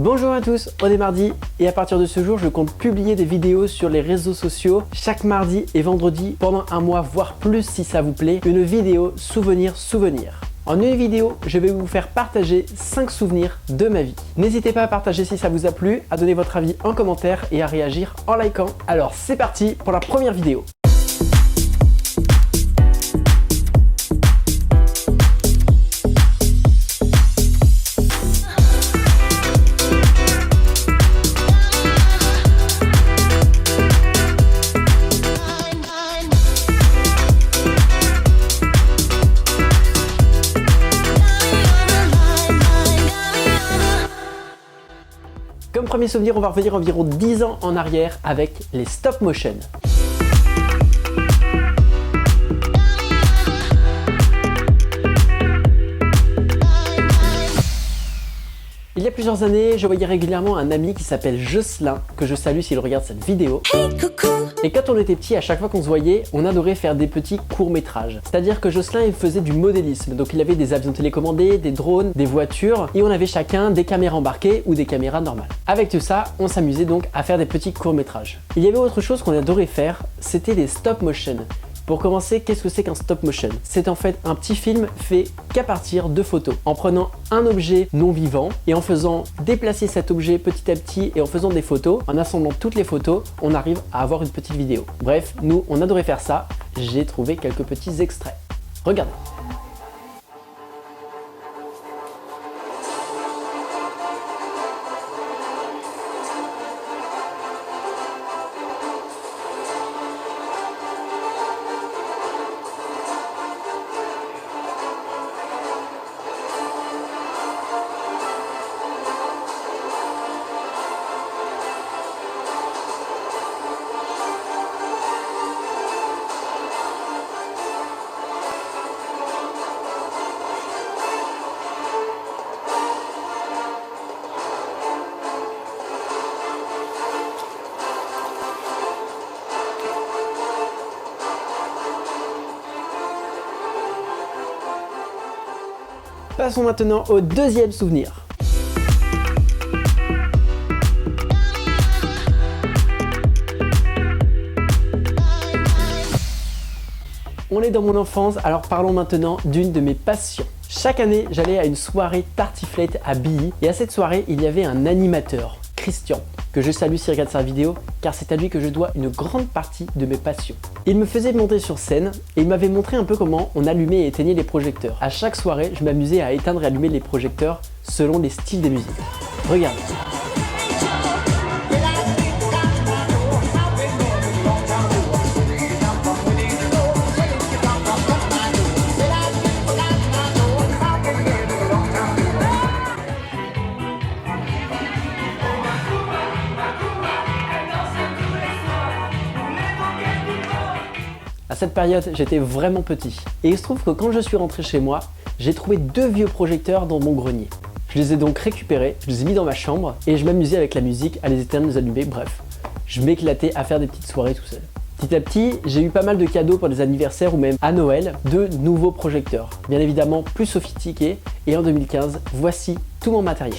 Bonjour à tous, on est mardi et à partir de ce jour, je compte publier des vidéos sur les réseaux sociaux chaque mardi et vendredi pendant un mois, voire plus si ça vous plaît, une vidéo souvenir. En une vidéo, je vais vous faire partager 5 souvenirs de ma vie. N'hésitez pas à partager si ça vous a plu, à donner votre avis en commentaire et à réagir en likant. Alors c'est parti pour la première vidéo. Comme premier souvenir, on va revenir environ 10 ans en arrière avec les stop motion. Il y a plusieurs années, je voyais régulièrement un ami qui s'appelle Jocelyn, que je salue s'il regarde cette vidéo. Hey, coucou. Et quand on était petit, à chaque fois qu'on se voyait, on adorait faire des petits courts-métrages. C'est-à-dire que Jocelyn, il faisait du modélisme. Donc il avait des avions télécommandés, des drones, des voitures, et on avait chacun des caméras embarquées ou des caméras normales. Avec tout ça, on s'amusait donc à faire des petits courts-métrages. Il y avait autre chose qu'on adorait faire, c'était des stop motion. Pour commencer, qu'est-ce que c'est qu'un stop motion? C'est en fait un petit film fait qu'à partir de photos. En prenant un objet non vivant et en faisant déplacer cet objet petit à petit et en faisant des photos, en assemblant toutes les photos, on arrive à avoir une petite vidéo. Bref, nous, on adorait faire ça. J'ai trouvé quelques petits extraits. Regardez. Passons maintenant au deuxième souvenir. On est dans mon enfance, alors parlons maintenant d'une de mes passions. Chaque année, j'allais à une soirée tartiflette à Billy et à cette soirée, il y avait un animateur, Christian, que je salue s'il regarde sa vidéo, car c'est à lui que je dois une grande partie de mes passions. Il me faisait monter sur scène et il m'avait montré un peu comment on allumait et éteignait les projecteurs. À chaque soirée, je m'amusais à éteindre et allumer les projecteurs selon les styles de musique. Regardez. À cette période, j'étais vraiment petit. Et il se trouve que quand je suis rentré chez moi, j'ai trouvé 2 vieux projecteurs dans mon grenier. Je les ai donc récupérés, je les ai mis dans ma chambre et je m'amusais avec la musique, à les éteindre, les allumer, bref. Je m'éclatais à faire des petites soirées tout seul. Petit à petit, j'ai eu pas mal de cadeaux pour des anniversaires ou même à Noël, de nouveaux projecteurs. Bien évidemment plus sophistiqués et en 2015, voici tout mon matériel.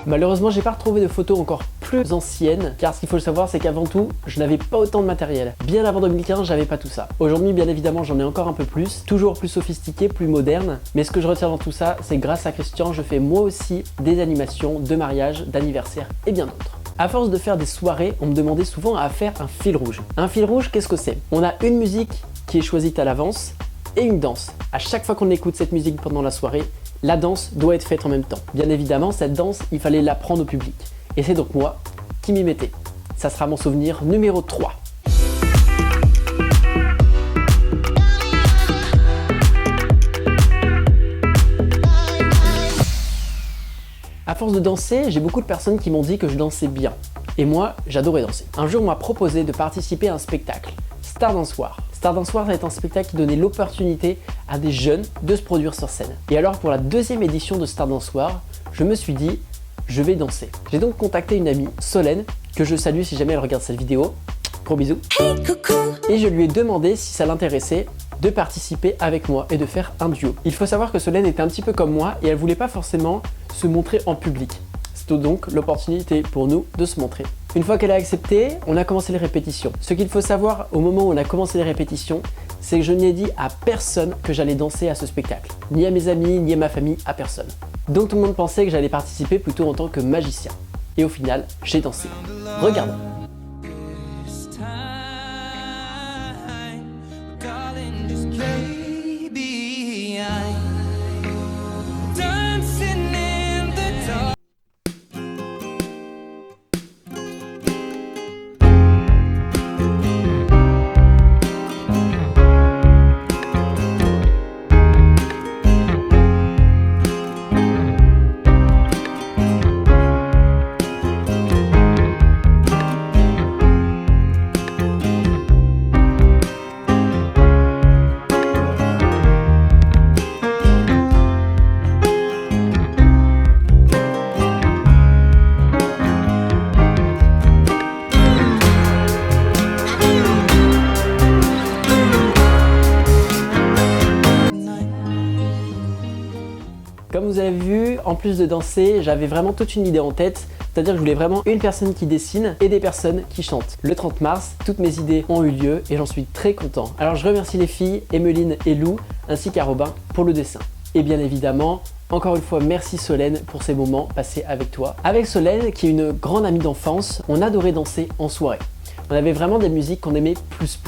Malheureusement, j'ai pas retrouvé de photos encore plus anciennes, car ce qu'il faut savoir, c'est qu'avant tout, je n'avais pas autant de matériel. Bien avant 2015, j'avais pas tout ça. Aujourd'hui, bien évidemment, j'en ai encore un peu plus, toujours plus sophistiqué, plus moderne, mais ce que je retiens dans tout ça, c'est grâce à Christian, je fais moi aussi des animations de mariage, d'anniversaire et bien d'autres. À force de faire des soirées, on me demandait souvent à faire un fil rouge. Un fil rouge, qu'est-ce que c'est? On a une musique qui est choisie à l'avance et une danse. À chaque fois qu'on écoute cette musique pendant la soirée, la danse doit être faite en même temps. Bien évidemment, cette danse, il fallait l'apprendre au public. Et c'est donc moi qui m'y mettais. Ça sera mon souvenir numéro 3. À force de danser, j'ai beaucoup de personnes qui m'ont dit que je dansais bien. Et moi, j'adorais danser. Un jour, on m'a proposé de participer à un spectacle, Star Dansoir. Star Dansoir est un spectacle qui donnait l'opportunité à des jeunes de se produire sur scène. Et alors pour la 2e édition de Star Dansoir, je me suis dit, je vais danser. J'ai donc contacté une amie, Solène, que je salue si jamais elle regarde cette vidéo. Gros bisous. Hey, coucou. Et je lui ai demandé si ça l'intéressait de participer avec moi et de faire un duo. Il faut savoir que Solène était un petit peu comme moi et elle voulait pas forcément se montrer en public. C'était donc l'opportunité pour nous de se montrer. Une fois qu'elle a accepté, on a commencé les répétitions. Ce qu'il faut savoir au moment où on a commencé les répétitions, c'est que je n'ai dit à personne que j'allais danser à ce spectacle. Ni à mes amis, ni à ma famille, à personne. Donc tout le monde pensait que j'allais participer plutôt en tant que magicien. Et au final, j'ai dansé. Regardons. Comme vous avez vu, en plus de danser, j'avais vraiment toute une idée en tête, c'est-à-dire que je voulais vraiment une personne qui dessine et des personnes qui chantent. Le 30 mars, toutes mes idées ont eu lieu et j'en suis très content. Alors je remercie les filles, Emeline et Lou, ainsi qu'à Robin pour le dessin. Et bien évidemment, encore une fois, merci Solène pour ces moments passés avec toi. Avec Solène, qui est une grande amie d'enfance, on adorait danser en soirée. On avait vraiment des musiques qu'on aimait plus.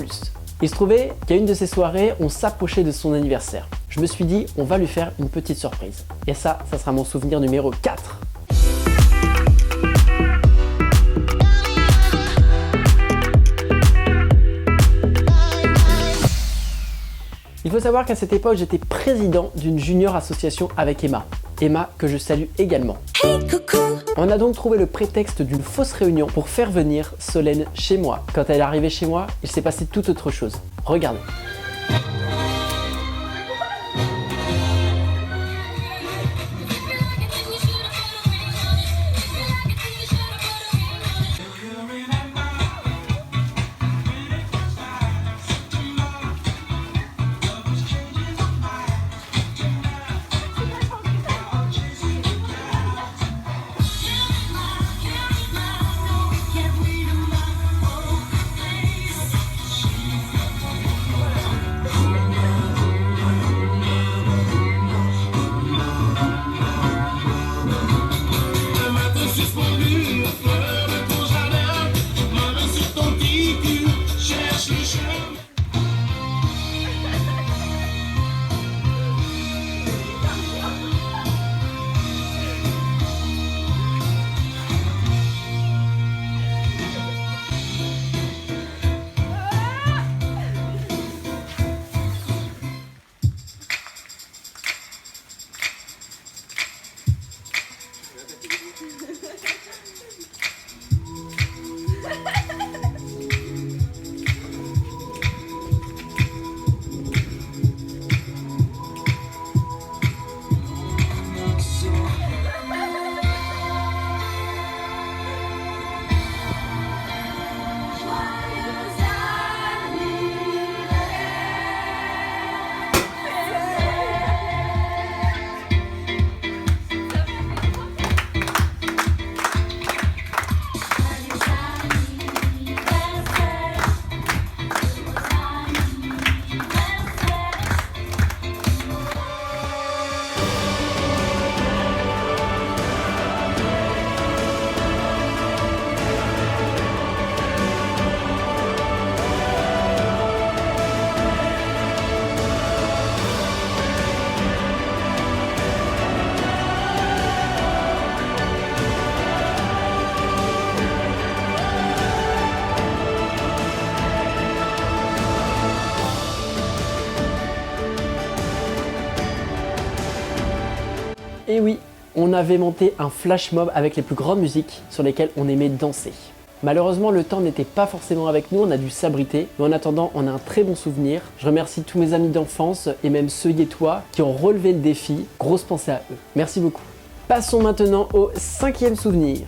Il se trouvait qu'à une de ces soirées, on s'approchait de son anniversaire. Je me suis dit, on va lui faire une petite surprise. Et ça sera mon souvenir numéro 4. Il faut savoir qu'à cette époque, j'étais président d'une junior association avec Emma. Emma, que je salue également. Hey, coucou! On a donc trouvé le prétexte d'une fausse réunion pour faire venir Solène chez moi. Quand elle est arrivée chez moi, il s'est passé tout autre chose. Regardez. Et oui, on avait monté un flash mob avec les plus grandes musiques sur lesquelles on aimait danser. Malheureusement, le temps n'était pas forcément avec nous, on a dû s'abriter, mais en attendant, on a un très bon souvenir. Je remercie tous mes amis d'enfance et même ceux et toi qui ont relevé le défi. Grosse pensée à eux. Merci beaucoup. Passons maintenant au 5e souvenir.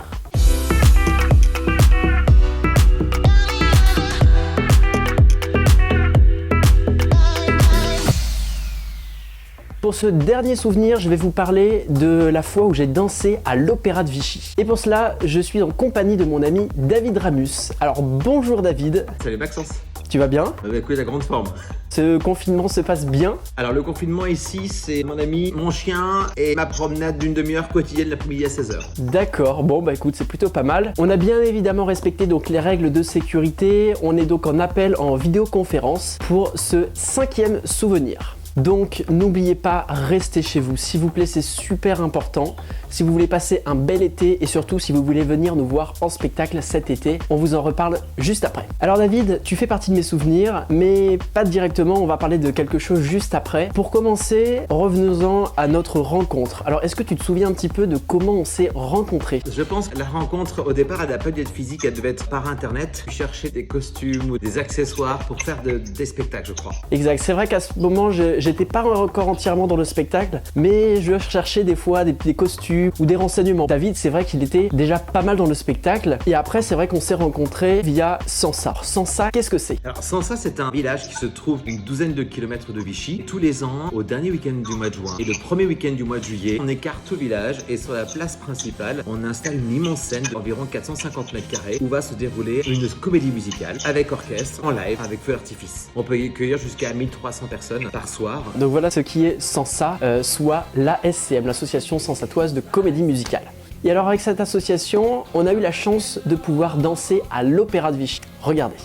pour ce dernier souvenir, je vais vous parler de la fois où j'ai dansé à l'Opéra de Vichy. Et pour cela, je suis en compagnie de mon ami David Ramus. Alors bonjour David. Salut Maxence. Tu vas bien? Écoute, la grande forme. Ce confinement se passe bien? Alors le confinement ici, c'est mon ami, mon chien et ma promenade d'une demi-heure quotidienne l'après-midi à 16h. D'accord, bon bah écoute, c'est plutôt pas mal. On a bien évidemment respecté donc les règles de sécurité. On est donc en appel en vidéoconférence pour ce 5e souvenir. Donc n'oubliez pas, restez chez vous, s'il vous plaît, c'est super important. Si vous voulez passer un bel été et surtout si vous voulez venir nous voir en spectacle cet été, on vous en reparle juste après. Alors David, tu fais partie de mes souvenirs, mais pas directement, on va parler de quelque chose juste après. Pour commencer, revenons-en à notre rencontre. Alors est-ce que tu te souviens un petit peu de comment on s'est rencontrés? Je pense que la rencontre au départ, elle n'a pas dû être physique, elle devait être par internet. Chercher des costumes ou des accessoires pour faire des spectacles, je crois. Exact, c'est vrai qu'à ce moment, j'étais pas encore entièrement dans le spectacle, mais je cherchais des fois des costumes ou des renseignements. David, c'est vrai qu'il était déjà pas mal dans le spectacle, et après c'est vrai qu'on s'est rencontrés via Sansa. Sansa, qu'est-ce que c'est? Alors Sansa, c'est un village qui se trouve une douzaine de kilomètres de Vichy. Tous les ans, au dernier week-end du mois de juin et le premier week-end du mois de juillet, on écarte tout le village et sur la place principale, on installe une immense scène d'environ 450 mètres carrés où va se dérouler une comédie musicale avec orchestre, en live, avec feu d'artifice. On peut y accueillir jusqu'à 1300 personnes par soir. Donc voilà ce qui est Sansa, soit l'ASCM, l'association sansatoise de comédie musicale. Et alors avec cette association, on a eu la chance de pouvoir danser à l'Opéra de Vichy. Regardez.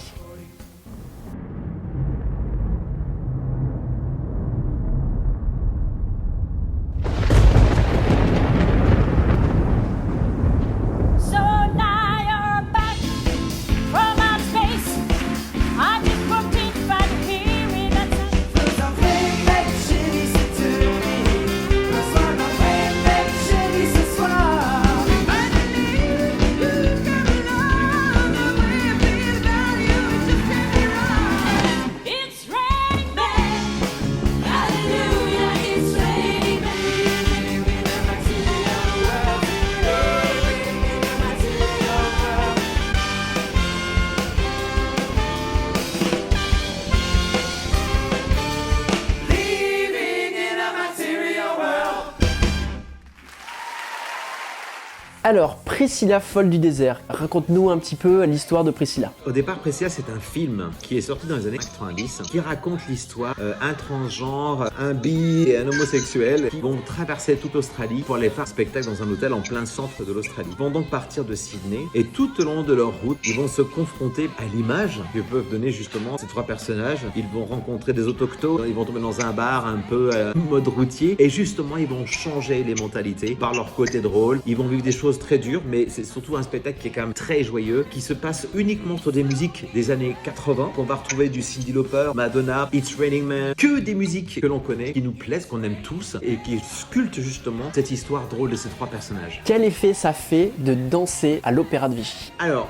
Alors, Priscilla folle du désert, raconte-nous un petit peu l'histoire de Priscilla. Au départ, Priscilla, c'est un film qui est sorti dans les années 90 qui raconte l'histoire un transgenre, un bi et un homosexuel qui vont traverser toute l'Australie pour aller faire un spectacle dans un hôtel en plein centre de l'Australie. Ils vont donc partir de Sydney et tout au long de leur route, ils vont se confronter à l'image que peuvent donner justement ces trois personnages. Ils vont rencontrer des autochtones, ils vont tomber dans un bar un peu mode routier et justement, ils vont changer les mentalités par leur côté drôle. Ils vont vivre des choses très dures, mais c'est surtout un spectacle qui est quand même très joyeux, qui se passe uniquement sur des musiques des années 80, qu'on va retrouver du Cyndi Lauper, Madonna, It's Raining Man, que des musiques que l'on connaît, qui nous plaisent, qu'on aime tous, et qui sculptent justement cette histoire drôle de ces trois personnages. Quel effet ça fait de danser à l'Opéra de Vichy? Alors,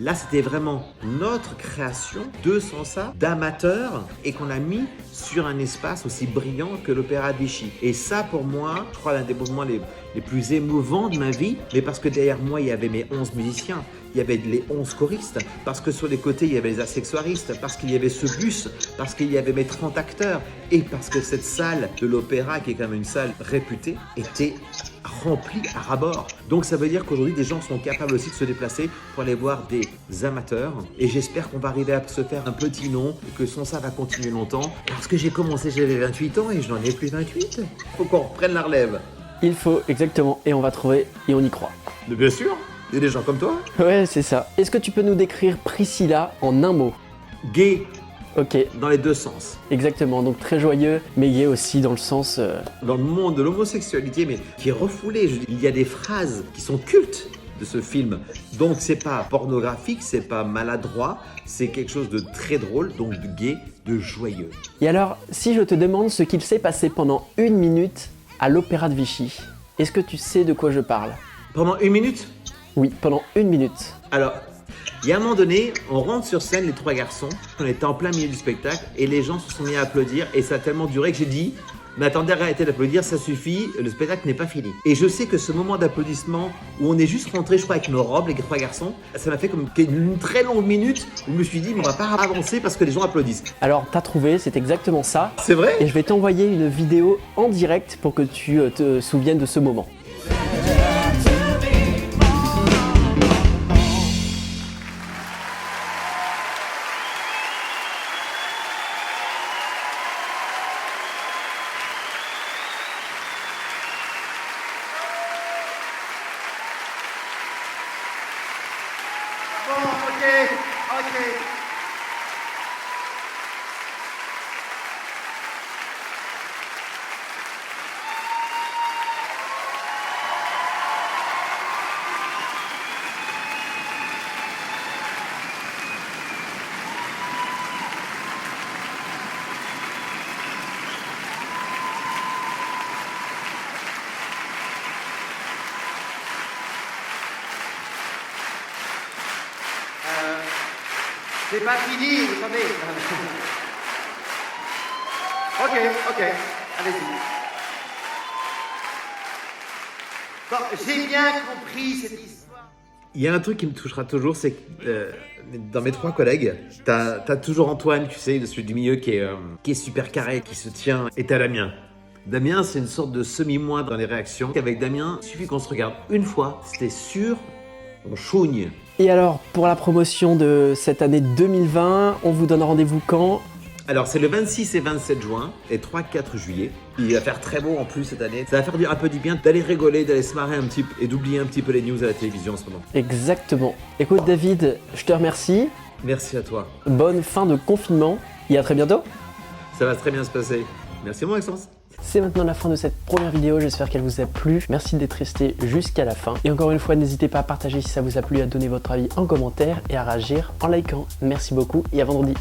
là, c'était vraiment notre création de Sansa, d'amateurs, et qu'on a mis sur un espace aussi brillant que l'Opéra de Vichy. Et ça, pour moi, je crois, l'un des moments les plus émouvants de ma vie, mais parce que derrière moi, il y avait mes 11 musiciens, il y avait les 11 choristes, parce que sur les côtés, il y avait les accessoiristes, parce qu'il y avait ce bus, parce qu'il y avait mes 30 acteurs, et parce que cette salle de l'opéra, qui est quand même une salle réputée, était remplie à ras-bord. Donc ça veut dire qu'aujourd'hui, des gens sont capables aussi de se déplacer pour aller voir des amateurs. Et j'espère qu'on va arriver à se faire un petit nom et que Sansa va continuer longtemps. Parce que j'ai commencé, j'avais 28 ans et je n'en ai plus 28. Faut qu'on reprenne la relève. Il faut, exactement, et on va trouver, et on y croit. Mais bien sûr, il y a des gens comme toi. Ouais, c'est ça. Est-ce que tu peux nous décrire Priscilla en un mot? Gay. Ok. Dans les deux sens. Exactement, donc très joyeux, mais gay aussi dans le sens... Dans le monde de l'homosexualité, mais qui est refoulé. Il y a des phrases qui sont cultes de ce film. Donc c'est pas pornographique, c'est pas maladroit, c'est quelque chose de très drôle, donc de gay, de joyeux. Et alors, si je te demande ce qu'il s'est passé pendant 1 minute à l'Opéra de Vichy, est-ce que tu sais de quoi je parle? Pendant 1 minute? Oui, pendant 1 minute. Alors, il y a un moment donné, on rentre sur scène, les trois garçons, on était en plein milieu du spectacle, et les gens se sont mis à applaudir, et ça a tellement duré que j'ai dit, Mais attendez, arrêtez d'applaudir, ça suffit, le spectacle n'est pas fini. Et je sais que ce moment d'applaudissement où on est juste rentré, je crois, avec nos robes, les 3 garçons, ça m'a fait comme une très longue minute où je me suis dit, mais on va pas avancer parce que les gens applaudissent. Alors, t'as trouvé, c'est exactement ça. C'est vrai? Et je vais t'envoyer une vidéo en direct pour que tu te souviennes de ce moment. Bon, ok. C'est pas fini, vous savez. Ok, allez-y. Bon, j'ai bien compris cette histoire. Il y a un truc qui me touchera toujours, c'est que dans mes 3 collègues, t'as toujours Antoine, tu sais, celui du milieu qui est super carré, qui se tient, et t'as Damien. Damien, c'est une sorte de semi-moi dans les réactions. Avec Damien, il suffit qu'on se regarde une fois, c'était sûr, on chougne. Et alors, pour la promotion de cette année 2020, on vous donne rendez-vous quand? Alors, c'est le 26 et 27 juin et 3-4 juillet. Il va faire très beau en plus cette année. Ça va faire un peu du bien d'aller rigoler, d'aller se marrer un petit peu et d'oublier un petit peu les news à la télévision en ce moment. Exactement. Écoute David, je te remercie. Merci à toi. Bonne fin de confinement et à très bientôt. Ça va très bien se passer. Merci mon Maxence. C'est maintenant la fin de cette première vidéo, j'espère qu'elle vous a plu. Merci d'être resté jusqu'à la fin. Et encore une fois, n'hésitez pas à partager si ça vous a plu, à donner votre avis en commentaire et à réagir en likant. Merci beaucoup et à vendredi.